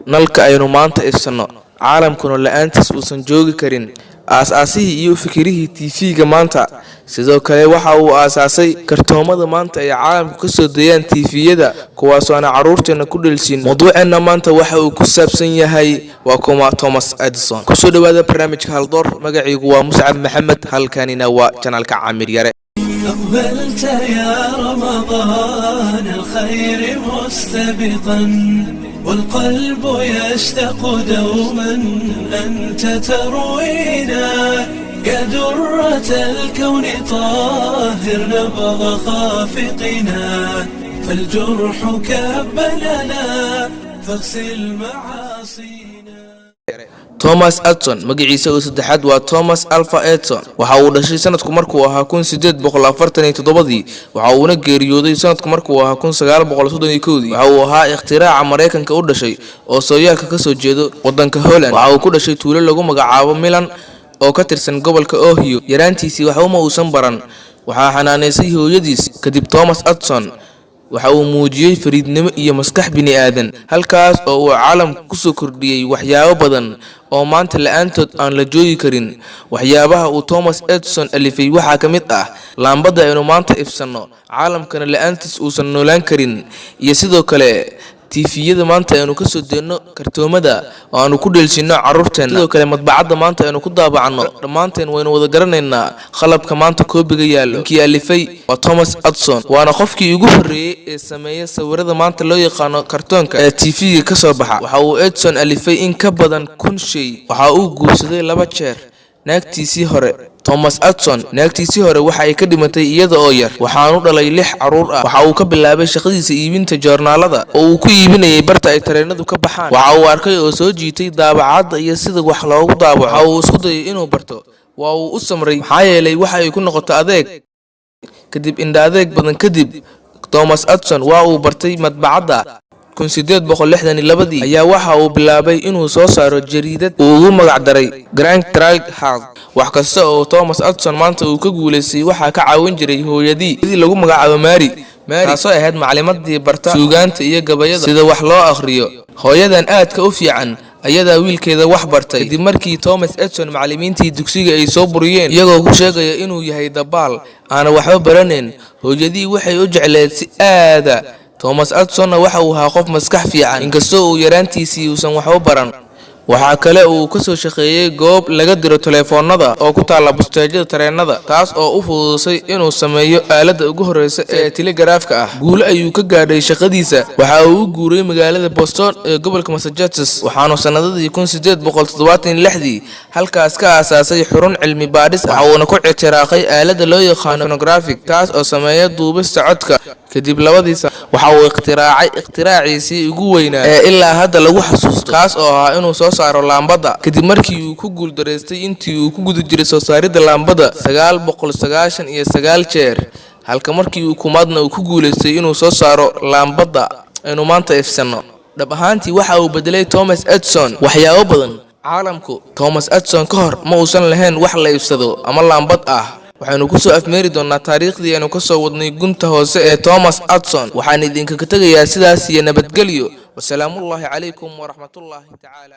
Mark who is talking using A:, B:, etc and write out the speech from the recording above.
A: nalka aynu maanta ifsano caalamkuna la'aantiis uusan joogi karin aasaasihii iyo fikirihii TV-ga maanta sidoo kale waxa uu aasaasay kartoomada maanta ay caalamku ka soo deeyaan TV-yada kuwaas oo aan caruurteena ku dhalsin mawduuceena maanta waxa uu ku saabsan yahay waa kuma Thomas Edison ku soo dhawaada barnaamijka Haldoor magaciigu waa Muscab Maxamed halkanina waa channelka Camir Yare
B: أقبلت يا رمضان الخير مستبقا والقلب يشتاق دوما أنت تروينا يا درة الكون طاهر نبض خافقنا فالجرح كبلنا فاغسل معاصينا
A: Thomas Edison magaciisa oo saddexaad waa Thomas Alva Edison waxa uu dhashay sanadku markuu ahaa 1847 waxa uuna geeriyooday sanadku markuu ahaa 1931 waxa uu ahaa ikhtiraca Mareykanka u dhashay oo sooyaalka ka soo jeedo wadanka Holland waxa uu ku dhashay tuulo lagu magacaabo Milan oo ka tirsan gobolka Ohio yaraantiisii waxa uu uusan baran waxa xanaaneysay hooyadiis kadib Thomas Edison waxa uu muujiyay fariidnimo iyo maskax bini aadan halkaas oo uu caalamka ku soo kordhiyay waxyaabo badan oo maanta la'aantood aan la joogi karin waxyaabaha uu Thomas Edison alifay waxa kamid ah laambada aynu maanta ifsano caalamkana la'aantiis uusan noolaan karin iyo sidoo kale TV-yada maanta aynu ka soo deeno kartoomada oo aanu ku dheelsino caruurteena sidoo kale madbacada maanta aynu ku daabacno dhamaanteen waynu wada garanaynaa qalabka maanta koobiga yaalo kii alifay waa Thomas Edison waana qofkii ugu horeeyay ee sameeyay sawirada maanta loo yaqaan kartoonka ee TV-ga ka soo baxa waxa uu Edison alifay in ka badan 1000 shay waxa uu guursaday 2 jeer naagtiisii hore Thomas Edison naagtiisii hore waxa ay ka dhimatay iyada oo yar waxaanu dhalay 6 caruur ah waxa uu ka bilaabay shaqadiisa iibinta joornaalada oo uu ku iibinayay barta ay tareenadu ka baxaan waxa uu arkay oo soo jiitay daabacada iyo sida wax loogu daabaco waxa uu isku dayay inuu barto waa uu u samray maxaa yeelay waxa ay ku noqotay adeeg kadib inda adeeg badan kadib Thomas Edison waa uu bartay madbacada 1862 ayaa waxa uu bilaabay inuu soo saaro jariidad uu ugu magac daray Grand Trade Hall wax kasta oo Thomas Edison maanta uu ka guuleysay waxa ka caawin jiray hooyadii lagu magacaabo Mary taasoo ahayd macallimadii barta suugaanta iyo gabayada sida wax loo akhriyo hooyadan aadka u fiican ayada wiilkeeda wax bartay kadib markii Thomas Edison macallimiintii dugsiga ay soo buriyeen iyagoo ku sheegaya inuu yahay dabaal aan waxba baraneyn hooyadii waxay u jecleed si aada Thomas Edison waxa uu ahaa qof maskax fiican inkastoo uu yaraantiisii uusan waxba baran waxa kale uu ka soo shaqeeyay goob laga diro telefoonada oo ku taala busteejada tareenada taas oo u fududeysay inuu sameeyo aaladda ugu horeysa ee telegrafka ah guul ayuu ka gaadhay shaqadiisa waxa uu u guuray magaalada Boston ee gobolka Massachusetts waxaanu sanadadii 1876 halkaas ka aasaasay xarun cilmi baadhis waxa uu ku ictiraaqay aaladda loo yaqaan phonographic taas oo sameeya duubista codka kadib labadiisa waxa uu ikhtiraacii ugu weynaa ee ilaa hadda lagu xasuusto kaas oo ah inuu soo saaro laambada kadib markii uu ku guul dareystay intii uu ku guda jiray soo saaridda laambada 999 jeer halka markii uu kumaadna uu ku guuleystay inuu soo saaro laambada aynu maanta ifsano dhab ahaantii waxa uu bedelay Thomas Edison waxyaabo badan caalamku Thomas Edison ka hor ma uusan lahayn wax la ifsado ama laambad ah waxaanu ku soo afmeeri doonaa taariikhdii aanu ka soo wadnay gunta hoose ee Thomas Edison waxaan idinka ka tagayaa sidaas iyo nabadgelyo wassalaamu alaykum wa rahmatullahi ta'ala